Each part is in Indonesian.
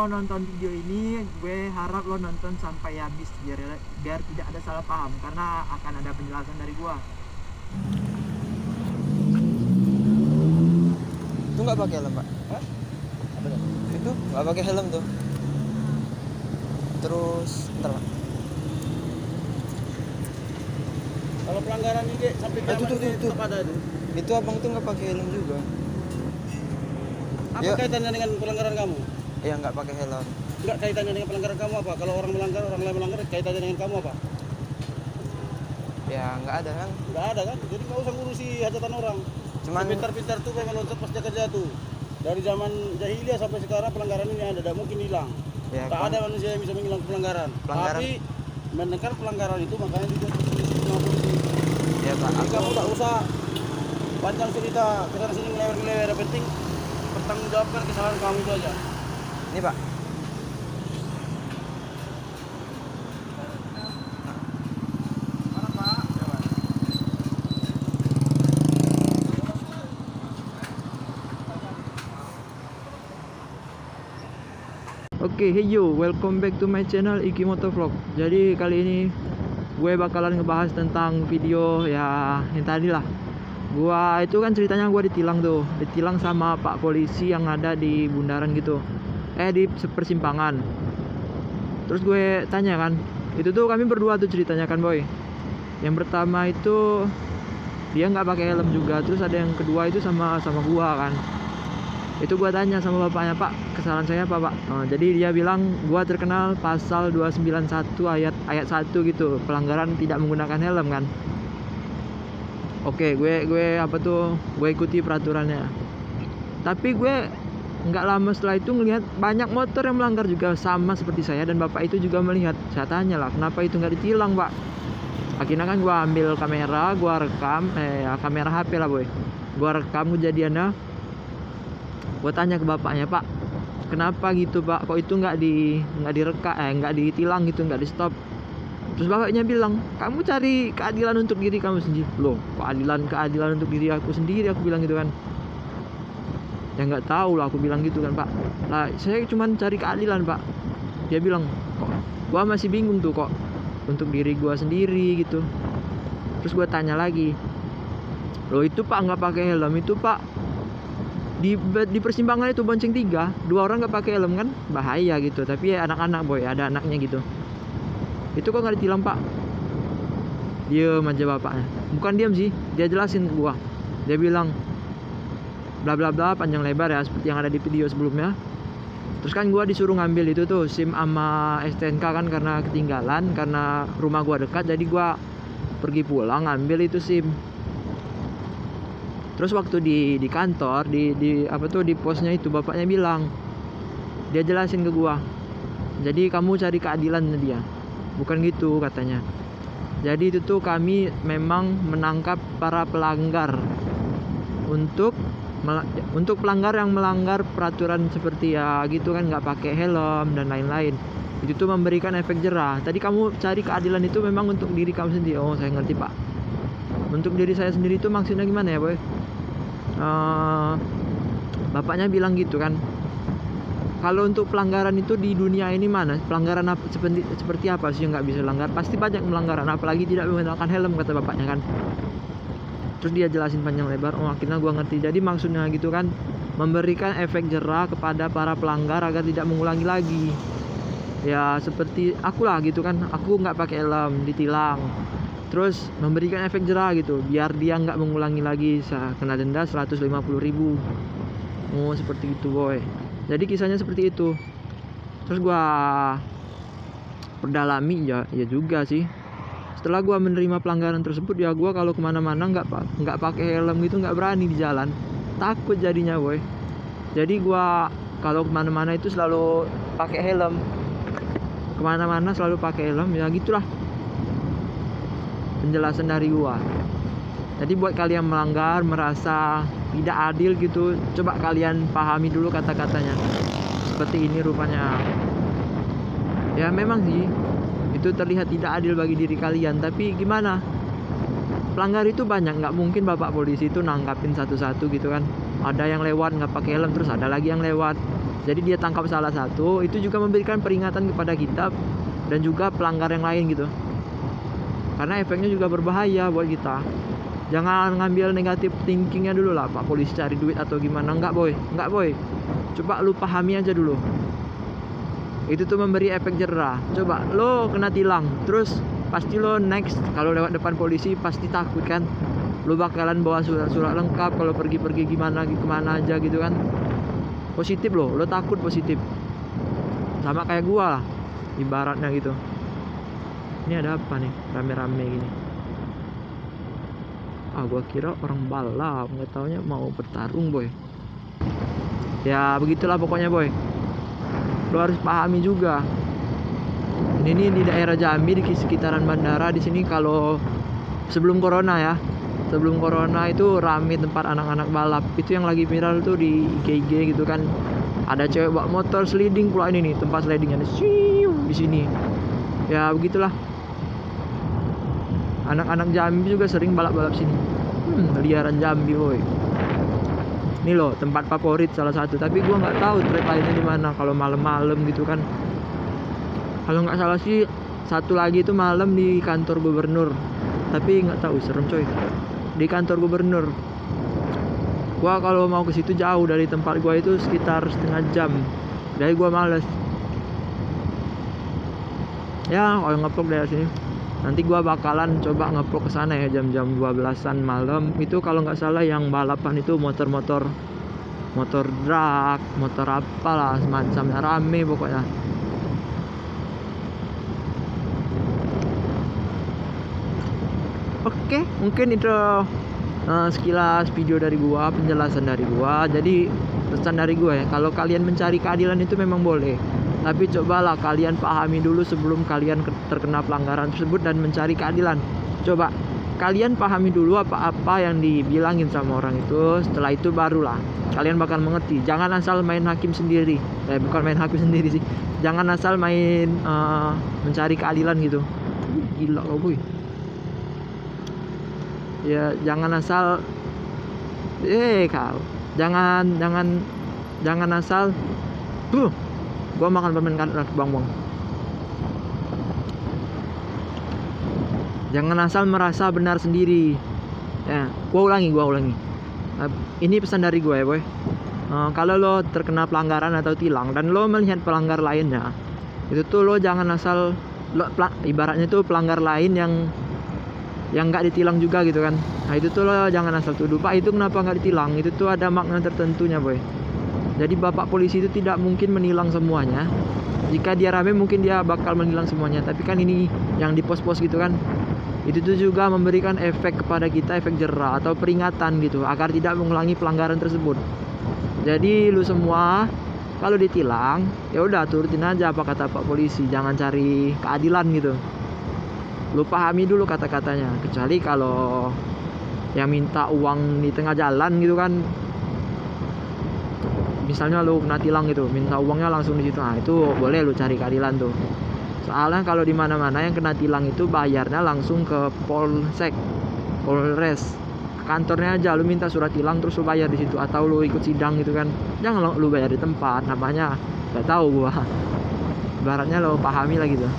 mau nonton video ini, gue harap lo nonton sampai habis biar tidak ada salah paham, karena akan ada penjelasan dari gue. Itu nggak pakai helm, Pak? Hah? Apa tuh? Itu nggak pakai helm tuh. Terus, bentar, Pak. Kalau pelanggaran ini sampai tuh. ada itu. Itu abang tuh nggak pakai helm juga. Apa Ya. kaitannya dengan pelanggaran kamu? Iya, nggak pakai helm. Enggak, kaitannya dengan pelanggaran kamu apa? Kalau orang melanggar, orang lain melanggar, kaitannya dengan kamu apa? Ya nggak ada kan. Enggak ada kan? Jadi nggak usah ngurusi hajatan orang. Cuman Pintar-pintar tuh memang loncat pas jaga jatuh. Dari zaman jahiliyah sampai sekarang pelanggaran ini ada, tidak mungkin hilang. ya Tak kan, ada manusia yang bisa menghilangkan pelanggaran. Pelanggaran. Tapi menekan pelanggaran itu makanya juga sama polisi. ya Pak. Jadi kamu Aku tak usah panjang cerita kesana sini ngelewer-ngelewer. Yang penting pertanggungjawabkan kesalahan kamu itu aja. ini Pak. Oke, hey yo, welcome back to my channel Iki Motovlog. Jadi kali ini gue bakalan ngebahas tentang video ya yang tadi lah. Gua itu kan ceritanya gue ditilang sama pak polisi yang ada di bundaran gitu. Di persimpangan. Terus gue tanya kan, itu tuh kami berdua tuh ceritanya kan boy. Yang pertama itu dia nggak pakai helm juga. Terus ada yang kedua itu sama gua kan. Itu gua tanya sama bapaknya, Pak, kesalahan saya apa, Pak? Jadi dia bilang gua terkenal pasal 291 ayat 1 gitu, pelanggaran tidak menggunakan helm kan. Oke, gue ikuti peraturannya. Tapi gue nggak lama setelah itu ngelihat banyak motor yang melanggar juga sama seperti saya, dan bapak itu juga melihat. Saya tanya lah, kenapa itu nggak ditilang, Pak? Akhirnya kan gua ambil kamera, gua rekam, kamera HP lah boy. Gua rekam kejadiannya. Gue tanya ke bapaknya, Pak, kenapa gitu Pak? Kok itu nggak ditilang gitu, nggak di stop? Terus bapaknya bilang, kamu cari keadilan untuk diri kamu sendiri. Loh, keadilan untuk diri aku sendiri, aku bilang gitu kan. Ya nggak tahu lah, aku bilang gitu kan, Pak. Lah saya cuma cari keadilan, Pak. Dia bilang, kok gua masih bingung tuh kok untuk diri gua sendiri gitu. Terus gue tanya lagi, loh itu Pak nggak pakai helm itu Pak, di persimpangan itu bonceng 3, 2 orang nggak pakai helm kan bahaya gitu. Tapi ya anak-anak boy, ada anaknya gitu. Itu kok nggak ditilang Pak? Diem aja bapaknya. Bukan diem sih, dia jelasin ke gua. Dia bilang bla bla bla panjang lebar ya, seperti yang ada di video sebelumnya. Terus kan gua disuruh ngambil itu tuh SIM sama STNK kan, karena ketinggalan, karena rumah gua dekat. Jadi gua pergi pulang ngambil itu SIM. Terus waktu di kantor di posnya itu bapaknya bilang, dia jelasin ke gua, jadi kamu cari keadilan dia, bukan gitu katanya. Jadi itu tuh kami memang menangkap para pelanggar untuk pelanggar yang melanggar peraturan seperti ya gitu kan, nggak pakai helm dan lain-lain. Itu tuh memberikan efek jerah. Tadi kamu cari keadilan itu memang untuk diri kamu sendiri. Oh saya ngerti Pak. Untuk diri saya sendiri itu maksudnya gimana ya boy? Bapaknya bilang gitu kan, kalau untuk pelanggaran itu di dunia ini mana pelanggaran apa, seperti apa sih yang nggak bisa langgar? Pasti banyak pelanggaran, apalagi tidak menggunakan helm, kata bapaknya kan. Terus dia jelasin panjang lebar. Oh akhirnya gua ngerti. Jadi maksudnya gitu kan, memberikan efek jerah kepada para pelanggar agar tidak mengulangi lagi. Ya seperti aku lah gitu kan, aku nggak pakai helm ditilang, terus memberikan efek jerah gitu biar dia nggak mengulangi lagi, kena denda 150.000. Oh seperti itu boy. Jadi kisahnya seperti itu. Terus gua perdalami ya juga sih. Setelah gua menerima pelanggaran tersebut, ya gua kalau kemana-mana nggak pakai helm gitu, nggak berani di jalan, takut jadinya boy. Jadi gua kalau kemana-mana itu selalu pakai helm, kemana-mana selalu pakai helm. Ya gitulah penjelasan dari gua. Jadi buat kalian yang melanggar, merasa tidak adil gitu, coba kalian pahami dulu kata-katanya. Seperti ini rupanya. Ya memang sih itu terlihat tidak adil bagi diri kalian, tapi gimana? Pelanggar itu banyak, nggak mungkin bapak polisi itu nangkapin satu-satu gitu kan. Ada yang lewat nggak pakai helm, terus ada lagi yang lewat. Jadi dia tangkap salah satu, itu juga memberikan peringatan kepada kita dan juga pelanggar yang lain gitu. Karena efeknya juga berbahaya buat kita. Jangan ngambil negatif thinkingnya dulu lah, Pak polisi cari duit atau gimana. Enggak boy, coba lu pahami aja dulu. Itu tuh memberi efek jerah. Coba lo kena tilang, terus pasti lo next kalau lewat depan polisi pasti takut kan. Lo bakalan bawa surat-surat lengkap kalau pergi-pergi gimana kemana aja gitu kan. Positif lo takut positif. Sama kayak gua lah, ibaratnya gitu. Ini ada apa nih, rame-rame gini. Gua kira orang balap, nggak taunya mau bertarung boy. Ya begitulah pokoknya boy. Lo harus pahami juga. Ini di daerah Jambi, di sekitaran bandara di sini. Kalau sebelum corona ya, sebelum corona itu rame tempat anak-anak balap. Itu yang lagi viral tuh di IG gitu kan. Ada cewek bawa motor sliding pula, ini nih tempat slidingnya di sini. Ya begitulah. Anak-anak Jambi juga sering balap-balap sini. Liaran Jambi boy. Ini loh tempat favorit salah satu, tapi gua nggak tahu track lainnya di mana kalau malam-malam gitu kan. Kalau nggak salah sih satu lagi itu malam di kantor gubernur, tapi nggak tahu, serem coy. Di kantor gubernur. Gua kalau mau ke situ jauh dari tempat gua itu sekitar setengah jam. Jadi gua males. Ya kalau ngevlog dari sini. Nanti gua bakalan coba ngevlog ke sana ya jam-jam 12-an malam. Itu kalau nggak salah yang balapan itu motor drag, motor apalah semacamnya, rame pokoknya. Oke, mungkin itu sekilas video dari gua, penjelasan dari gua. Jadi pesan dari gua ya, kalau kalian mencari keadilan itu memang boleh, tapi cobalah kalian pahami dulu sebelum kalian terkena pelanggaran tersebut dan mencari keadilan. Coba kalian pahami dulu apa-apa yang dibilangin sama orang itu. Setelah itu barulah kalian bakal mengerti. Jangan asal main hakim sendiri. Bukan main hakim sendiri sih. Jangan asal main mencari keadilan gitu. Gila kau boy. Ya jangan asal kau. Jangan asal gua makan permen karet buang-buang. Jangan asal merasa benar sendiri. Ya, gua ulangi. Ini pesan dari gua ya, boy. Kalau lo terkena pelanggaran atau tilang dan lo melihat pelanggar lainnya, itu tuh lo jangan asal ibaratnya tuh pelanggar lain yang nggak ditilang juga gitu kan. Nah itu tuh lo jangan asal tuduh, Pak itu kenapa nggak ditilang. Itu tuh ada makna tertentunya boy. Jadi bapak polisi itu tidak mungkin menilang semuanya. Jika dia rame mungkin dia bakal menilang semuanya. Tapi kan ini yang di pos-pos gitu kan, itu tuh juga memberikan efek kepada kita, efek jerah atau peringatan gitu, agar tidak mengulangi pelanggaran tersebut. Jadi lu semua kalau ditilang ya udah turutin aja apa kata pak polisi, jangan cari keadilan gitu. Lu pahami dulu kata-katanya, kecuali kalau yang minta uang di tengah jalan gitu kan, misalnya lu kena tilang gitu, minta uangnya langsung di situ, nah itu boleh lu cari keadilan tuh. Soalnya kalau di mana-mana yang kena tilang itu bayarnya langsung ke Polres, ke kantornya aja, lu minta surat tilang terus lu bayar di situ, atau lu ikut sidang gitu kan. Jangan lu bayar di tempat, namanya nggak tahu gua. Ibaratnya lo pahami lah gitu.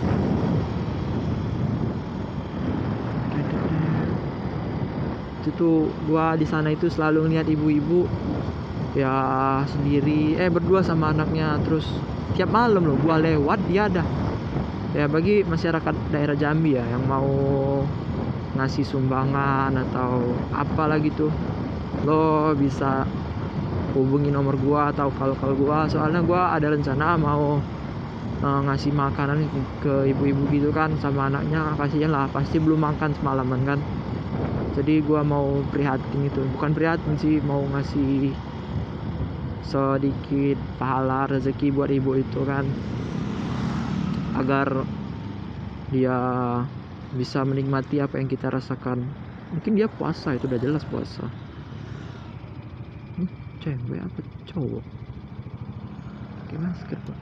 Itu tuh gua di sana itu selalu ngeliat ibu-ibu ya sendiri berdua sama anaknya, terus tiap malam loh gua lewat dia ada. Ya bagi masyarakat daerah Jambi ya yang mau ngasih sumbangan atau apalah gitu, lo bisa hubungi nomor gua atau kalau gua, soalnya gua ada rencana mau ngasih makanan ke ibu-ibu gitu kan sama anaknya, kasihan lah pasti belum makan semalaman kan. Jadi gua mau prihatin itu, bukan prihatin sih, mau ngasih sedikit pahala rezeki buat ibu itu kan, agar dia bisa menikmati apa yang kita rasakan. Mungkin dia puasa, itu udah jelas puasa. Cewek apa cowok pakai masker pak?